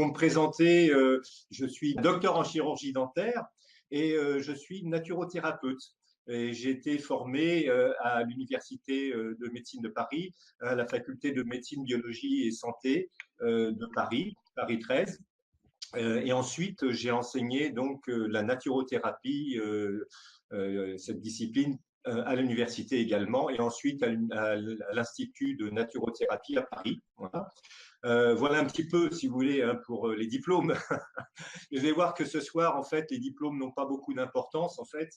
Pour me présenter, je suis docteur en chirurgie dentaire et je suis naturothérapeute. Et j'ai été formé à l'Université de médecine de Paris, à la faculté de médecine, biologie et santé de Paris, Paris 13. Et ensuite, j'ai enseigné donc la naturothérapie, cette discipline à l'université également, et ensuite à l'Institut de naturothérapie à Paris. Voilà. Voilà un petit peu, si vous voulez, hein, pour les diplômes. Je vais voir que ce soir, en fait, les diplômes n'ont pas beaucoup d'importance. En fait,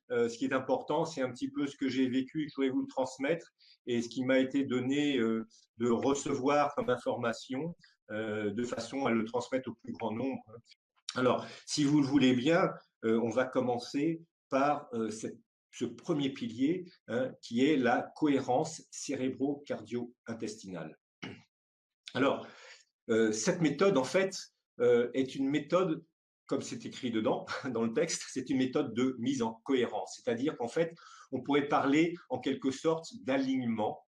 ce qui est important, c'est un petit peu ce que j'ai vécu, je voudrais vous le transmettre, et ce qui m'a été donné de recevoir comme information, de façon à le transmettre au plus grand nombre. Alors, si vous le voulez bien, on va commencer par ce premier pilier, hein, qui est la cohérence cérébro-cardio-intestinale. Alors, cette méthode, en fait, est une méthode, comme c'est écrit dedans, dans le texte, c'est une méthode de mise en cohérence. C'est-à-dire qu'en fait, on pourrait parler en quelque sorte d'alignement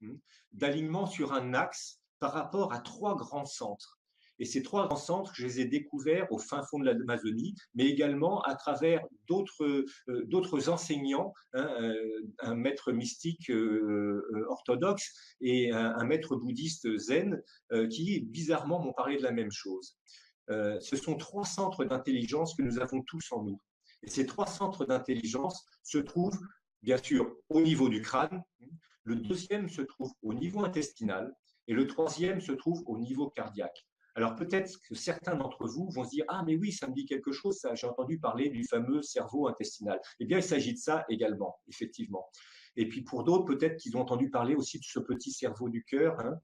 sur un axe par rapport à trois grands centres. Et ces trois grands centres, je les ai découverts au fin fond de l'Amazonie, mais également à travers d'autres enseignants, hein, un maître mystique orthodoxe et un maître bouddhiste zen, qui bizarrement m'ont parlé de la même chose. Ce sont trois centres d'intelligence que nous avons tous en nous. Et ces trois centres d'intelligence se trouvent, bien sûr, au niveau du crâne, le deuxième se trouve au niveau intestinal et le troisième se trouve au niveau cardiaque. Alors peut-être que certains d'entre vous vont se dire « Ah mais oui, ça me dit quelque chose, j'ai entendu parler du fameux cerveau intestinal ». Eh bien, il s'agit de ça également, effectivement. Et puis pour d'autres, peut-être qu'ils ont entendu parler aussi de ce petit cerveau du cœur, hein,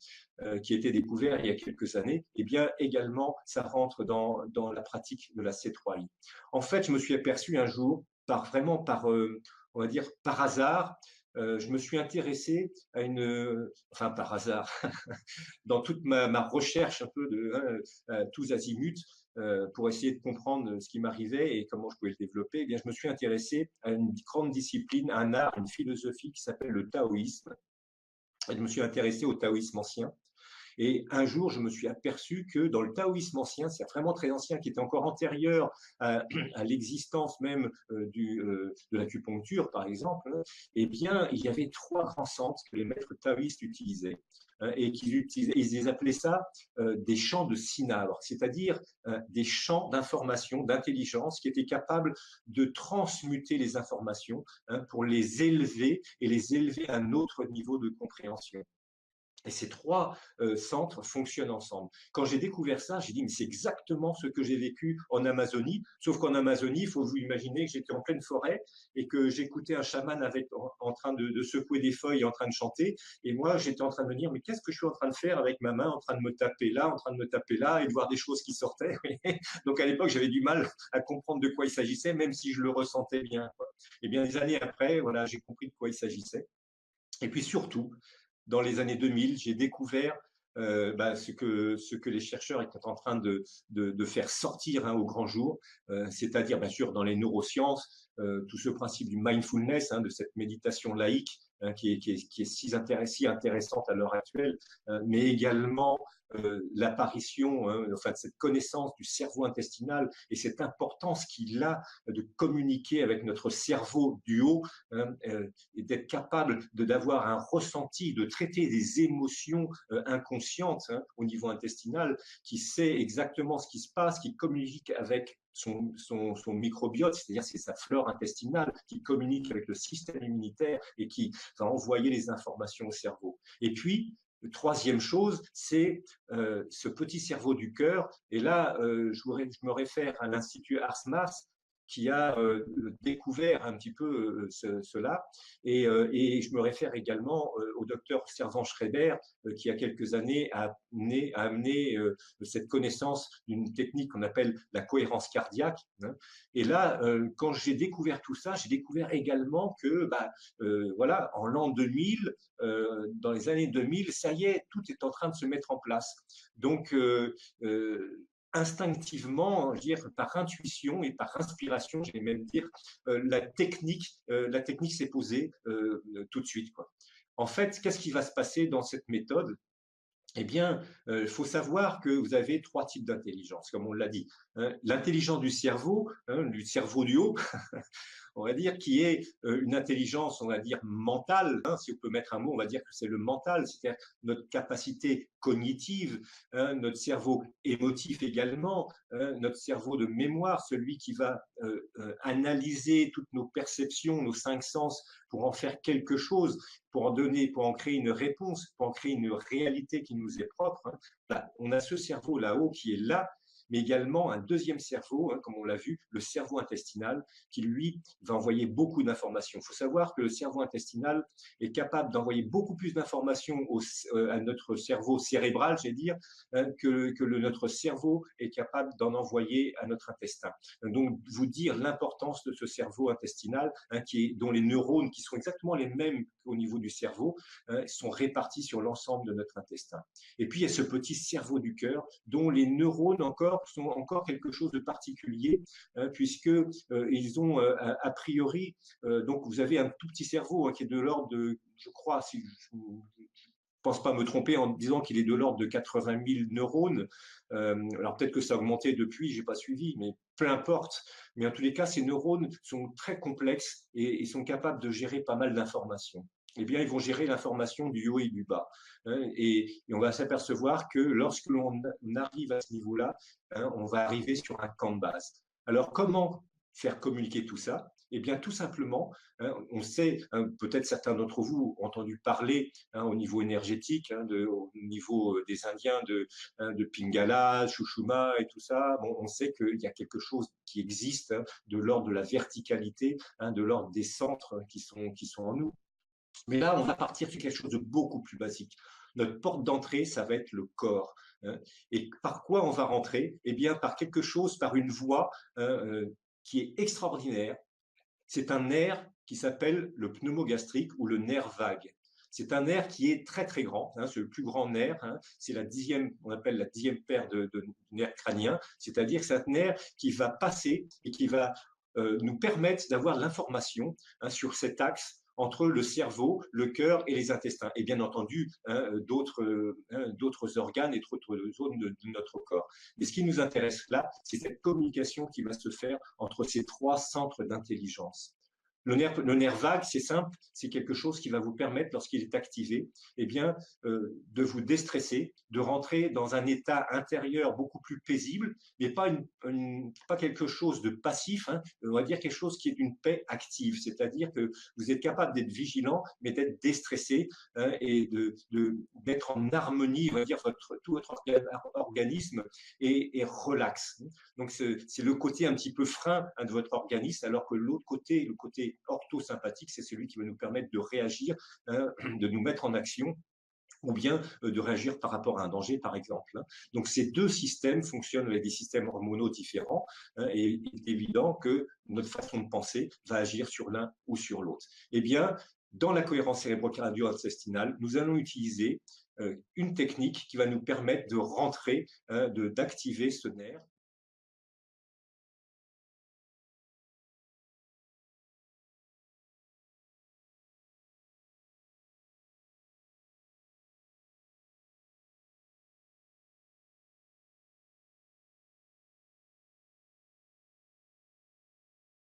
qui a été découvert il y a quelques années. Eh bien, également, ça rentre dans la pratique de la C3I. En fait, je me suis aperçu un jour, vraiment par, on va dire, par hasard, je me suis intéressé à enfin par hasard, dans toute ma recherche un peu de tous azimuts, pour essayer de comprendre ce qui m'arrivait et comment je pouvais le développer, eh bien, je me suis intéressé à une grande discipline, à un art, une philosophie qui s'appelle le taoïsme. Et je me suis intéressé au taoïsme ancien. Et un jour, je me suis aperçu que dans le taoïsme ancien, c'est vraiment très ancien, qui était encore antérieur à l'existence même de l'acupuncture, par exemple, eh bien, il y avait trois grands centres que les maîtres taoïstes utilisaient. Et ils appelaient ça des champs de cinabre, c'est-à-dire des champs d'information, d'intelligence qui étaient capables de transmuter les informations, hein, pour les élever et les élever à un autre niveau de compréhension. Et ces trois centres fonctionnent ensemble. Quand j'ai découvert ça, j'ai dit, mais c'est exactement ce que j'ai vécu en Amazonie, sauf qu'en Amazonie, il faut vous imaginer que j'étais en pleine forêt et que j'écoutais un chaman en train de secouer des feuilles, en train de chanter, et moi, j'étais en train de me dire, mais qu'est-ce que je suis en train de faire avec ma main, en train de me taper là, en train de me taper là, et de voir des choses qui sortaient. Donc à l'époque, j'avais du mal à comprendre de quoi il s'agissait, même si je le ressentais bien, quoi. Et bien des années après, voilà, j'ai compris de quoi il s'agissait. Et puis surtout, dans les années 2000, j'ai découvert ce que les chercheurs étaient en train de faire sortir, hein, au grand jour, c'est-à-dire bien sûr dans les neurosciences, tout ce principe du mindfulness, hein, de cette méditation laïque, hein, qui est si intéressante à l'heure actuelle, mais également l'apparition, hein, enfin, de cette connaissance du cerveau intestinal et cette importance qu'il a de communiquer avec notre cerveau du haut, hein, et d'être capable d'avoir un ressenti, de traiter des émotions inconscientes, hein, au niveau intestinal, qui sait exactement ce qui se passe, qui communique avec son microbiote, c'est-à-dire c'est sa flore intestinale, qui communique avec le système immunitaire et qui va envoyer les informations au cerveau. Et puis, troisième chose, c'est ce petit cerveau du cœur. Et là, je me réfère à l'Institut Ars-Mas, qui a découvert un petit peu cela. Et je me réfère également au docteur Servan Schreiber, qui, il y a quelques années, a amené cette connaissance d'une technique qu'on appelle la cohérence cardiaque, hein. Et là, quand j'ai découvert tout ça, j'ai découvert également que, voilà, en l'an 2000, dans les années 2000, ça y est, tout est en train de se mettre en place. Donc, instinctivement, je veux dire, par intuition et par inspiration, je vais même dire, la technique s'est posée tout de suite, quoi. En fait, qu'est-ce qui va se passer dans cette méthode? Eh bien, il faut savoir que vous avez 3 types d'intelligence, comme on l'a dit, hein. L'intelligence du cerveau, hein, du cerveau du haut, on va dire, qui est une intelligence, on va dire, mentale, hein, si on peut mettre un mot, on va dire que c'est le mental, c'est-à-dire notre capacité cognitive, hein, notre cerveau émotif également, hein, notre cerveau de mémoire, celui qui va analyser toutes nos perceptions, nos 5 sens, pour en faire quelque chose, pour en donner, pour en créer une réponse, pour en créer une réalité qui nous est propre. Hein. Là, on a ce cerveau là-haut qui est là, mais également un deuxième cerveau, hein, comme on l'a vu, le cerveau intestinal, qui lui va envoyer beaucoup d'informations. Il faut savoir que le cerveau intestinal est capable d'envoyer beaucoup plus d'informations à notre cerveau cérébral, j'ai dire, notre cerveau est capable d'en envoyer à notre intestin. Donc, vous dire l'importance de ce cerveau intestinal, hein, dont les neurones, qui sont exactement les mêmes au niveau du cerveau, hein, sont répartis sur l'ensemble de notre intestin. Et puis, il y a ce petit cerveau du cœur, dont les neurones encore sont encore quelque chose de particulier, hein, puisque ils ont a priori, donc vous avez un tout petit cerveau, hein, qui est de l'ordre de, je crois, si je ne pense pas me tromper en disant qu'il est de l'ordre de 80 000 neurones. Alors peut-être que ça a augmenté depuis, j'ai pas suivi, mais peu importe. Mais en tous les cas, ces neurones sont très complexes et sont capables de gérer pas mal d'informations. Eh bien, ils vont gérer l'information du haut et du bas, hein, et on va s'apercevoir que lorsque l'on arrive à ce niveau-là, hein, on va arriver sur un camp de base. Alors, comment faire communiquer tout ça? Eh bien, tout simplement, hein, on sait, hein, peut-être certains d'entre vous ont entendu parler, hein, au niveau énergétique, hein, au niveau des Indiens hein, de Pingala, Shushuma et tout ça. Bon, on sait qu'il y a quelque chose qui existe, hein, de l'ordre de la verticalité, hein, de l'ordre des centres qui sont en nous. Mais là, on va partir sur quelque chose de beaucoup plus basique. Notre porte d'entrée, ça va être le corps, hein. Et par quoi on va rentrer? Eh bien, par quelque chose, par une voie, hein, qui est extraordinaire. C'est un nerf qui s'appelle le pneumogastrique ou le nerf vague. C'est un nerf qui est très très grand, hein, c'est le plus grand nerf, hein, c'est la 10e, on appelle la 10e paire de nerfs crâniens, c'est-à-dire que c'est un nerf qui va passer et qui va nous permettre d'avoir l'information, hein, sur cet axe entre le cerveau, le cœur et les intestins, et bien entendu, hein, d'autres organes et d'autres zones de notre corps. Mais ce qui nous intéresse là, c'est cette communication qui va se faire entre ces 3 centres d'intelligence. Le nerf vague, c'est simple, c'est quelque chose qui va vous permettre, lorsqu'il est activé, eh bien, de vous déstresser, de rentrer dans un état intérieur beaucoup plus paisible, mais pas quelque chose de passif, hein, on va dire quelque chose qui est une paix active, c'est-à-dire que vous êtes capable d'être vigilant, mais d'être déstressé, hein, et d'être en harmonie, on va dire, tout votre organisme est relax. Donc, c'est le côté un petit peu frein, hein, de votre organisme, alors que l'autre côté, le côté orthosympathique, c'est celui qui va nous permettre de réagir, hein, de nous mettre en action, ou bien de réagir par rapport à un danger, par exemple, hein. Donc, ces 2 systèmes fonctionnent avec des systèmes hormonaux différents, hein, et il est évident que notre façon de penser va agir sur l'un ou sur l'autre. Eh bien, dans la cohérence cérébro-cardio-intestinale, nous allons utiliser une technique qui va nous permettre de rentrer, d'activer ce nerf